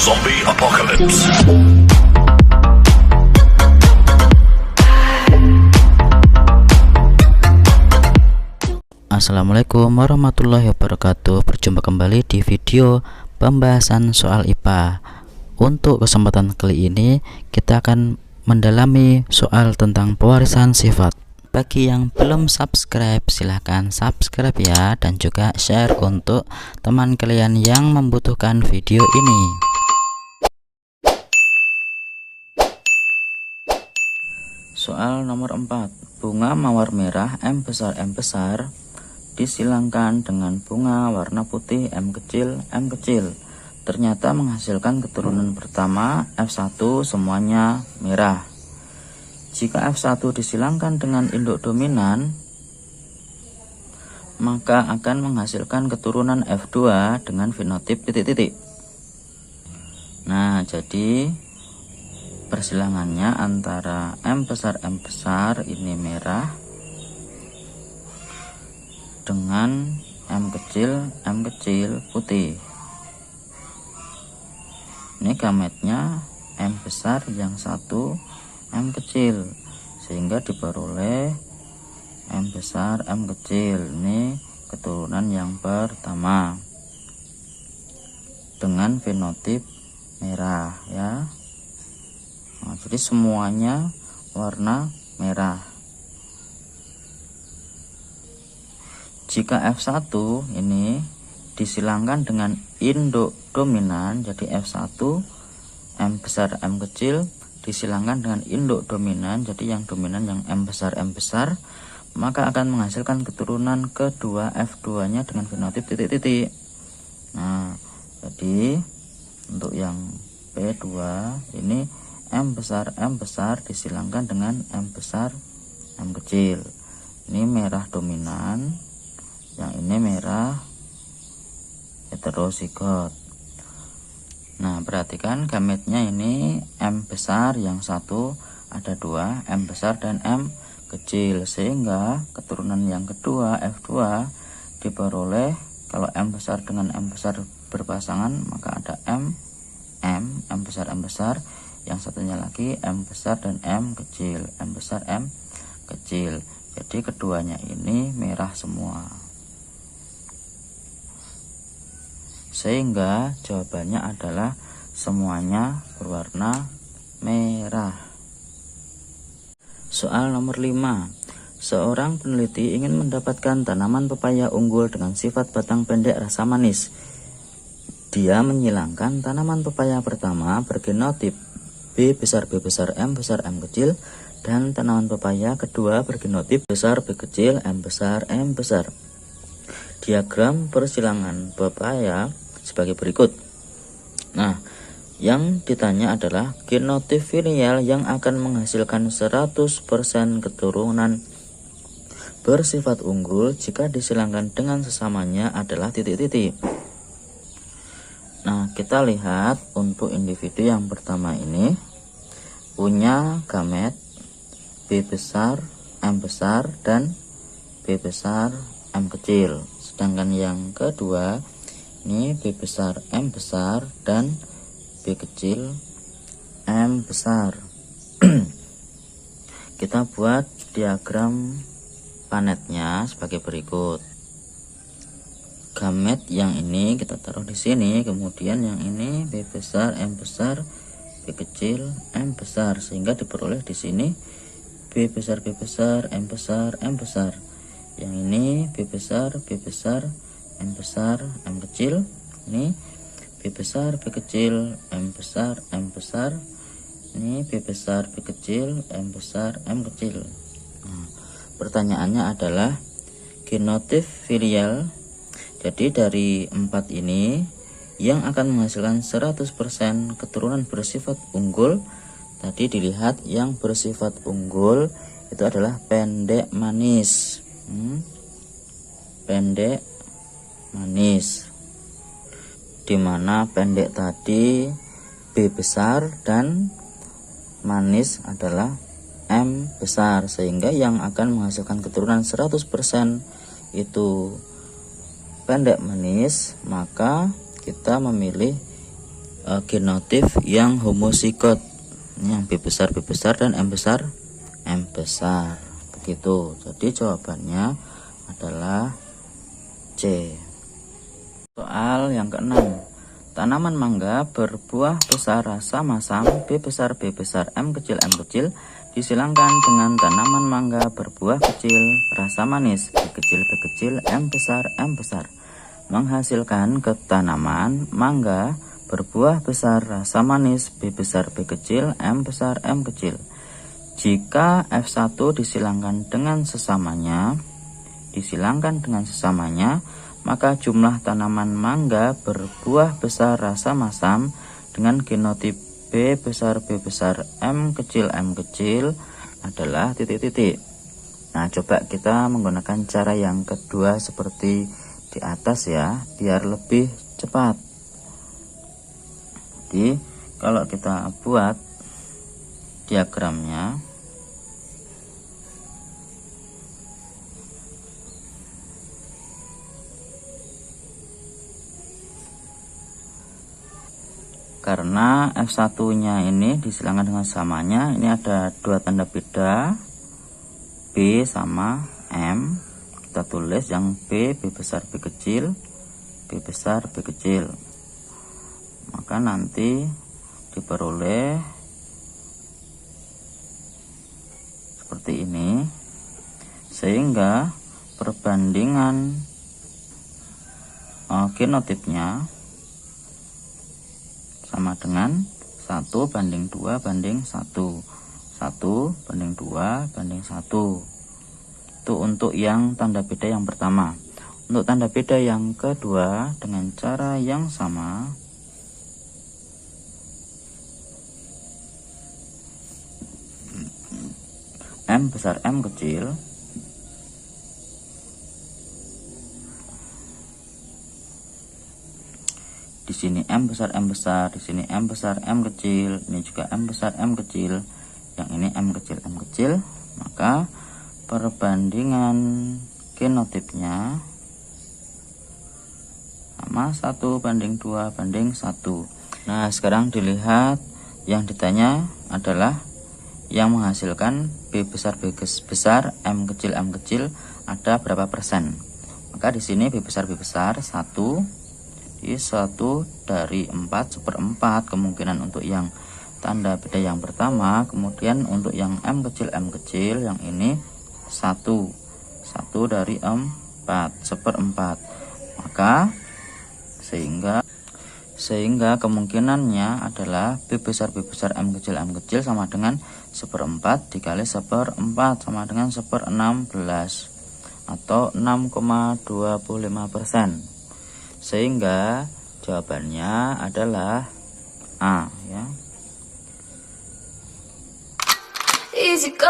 Zombie Apocalypse. Assalamualaikum warahmatullahi wabarakatuh. Berjumpa kembali di video pembahasan soal IPA. Untuk kesempatan kali ini kita akan mendalami soal tentang pewarisan sifat. Bagi yang belum subscribe, silahkan subscribe ya, dan juga share untuk teman kalian yang membutuhkan video ini. Soal nomor 4. Bunga mawar merah M besar disilangkan dengan bunga warna putih M kecil. Ternyata menghasilkan keturunan pertama F1 semuanya merah. Jika F1 disilangkan dengan induk dominan, maka akan menghasilkan keturunan F2 dengan fenotip titik-titik. Nah, jadi persilangannya antara M besar ini merah dengan M kecil putih. Ini gametnya M besar yang satu M kecil, sehingga diperoleh M besar M kecil. Ini keturunan yang pertama dengan fenotip merah ya. Nah, jadi semuanya warna merah. Jika F1 ini disilangkan dengan induk dominan, jadi F1 M besar M kecil disilangkan dengan induk dominan, jadi yang dominan yang M besar, maka akan menghasilkan keturunan kedua F2 nya dengan fenotip titik-titik. Nah, jadi untuk yang P2 ini M besar disilangkan dengan M besar M kecil. Ini merah dominan, yang ini merah heterozigot. Nah, perhatikan gametnya ini M besar yang satu ada dua, M besar dan M kecil, sehingga keturunan yang kedua F2 diperoleh kalau M besar dengan M besar berpasangan, maka ada M besar, yang satunya lagi M besar dan M kecil, M besar M kecil. Jadi keduanya ini merah semua, sehingga jawabannya adalah semuanya berwarna merah. Soal nomor 5. Seorang peneliti ingin mendapatkan tanaman pepaya unggul dengan sifat batang pendek rasa manis. Dia menyilangkan tanaman pepaya pertama bergenotip B besar M kecil, dan tanaman pepaya kedua bergenotip besar B kecil M besar. Diagram persilangan pepaya sebagai berikut. Nah, yang ditanya adalah genotip filial yang akan menghasilkan 100% keturunan bersifat unggul jika disilangkan dengan sesamanya adalah titik-titik. Nah, kita lihat untuk individu yang pertama ini punya gamet B besar M besar dan B besar M kecil. Sedangkan yang kedua ini B besar M besar dan B kecil M besar. Kita buat diagram planetnya sebagai berikut. Gamet yang ini kita taruh di sini, kemudian yang ini B besar M besar B kecil M besar, sehingga diperoleh di sini B besar M besar. Yang ini B besar M besar M kecil, ini B besar B kecil M besar, ini B besar B kecil M besar M kecil. Nah, pertanyaannya adalah genotip filial. Jadi dari 4 ini yang akan menghasilkan 100% keturunan bersifat unggul, tadi dilihat yang bersifat unggul itu adalah pendek manis. Pendek manis, dimana pendek tadi B besar dan manis adalah M besar, sehingga yang akan menghasilkan keturunan 100% itu pendek manis, maka kita memilih genotif yang homozigot, yang B besar dan M besar begitu. Jadi jawabannya adalah C. Soal yang keenam, tanaman mangga berbuah besar rasa masam B besar M kecil disilangkan dengan tanaman mangga berbuah kecil rasa manis B kecil M besar menghasilkan ketanaman mangga berbuah besar rasa manis B kecil M kecil. Jika F1 disilangkan dengan sesamanya, maka jumlah tanaman mangga berbuah besar rasa masam dengan genotip B besar M kecil adalah titik-titik. Nah, coba kita menggunakan cara yang kedua seperti di atas ya, biar lebih cepat. Jadi kalau kita buat diagramnya, karena F1 nya ini disilangkan dengan samanya, ini ada dua tanda beda B sama M. Kita tulis yang B besar B kecil, maka nanti diperoleh seperti ini, sehingga perbandingan genotipnya sama dengan 1 banding 2 banding 1 banding 2 banding 1. Itu untuk yang tanda beda yang pertama. Untuk tanda beda yang kedua dengan cara yang sama, M besar M kecil di sini M besar, di sini M besar M kecil, ini juga M besar M kecil, yang ini M kecil, maka perbandingan genotipnya sama 1 banding 2 banding 1. Nah, sekarang dilihat yang ditanya adalah yang menghasilkan B besar M kecil ada berapa persen. Maka di sini B besar 1 di 1 dari 4/4 kemungkinan untuk yang tanda beda yang pertama. Kemudian untuk yang M kecil yang ini 1 dari 4/4. Maka sehingga kemungkinannya adalah B besar M kecil sama dengan 1/4 dikali 1/4 sama dengan 1/16 atau 6,25%. Sehingga jawabannya adalah A ya. Easy go.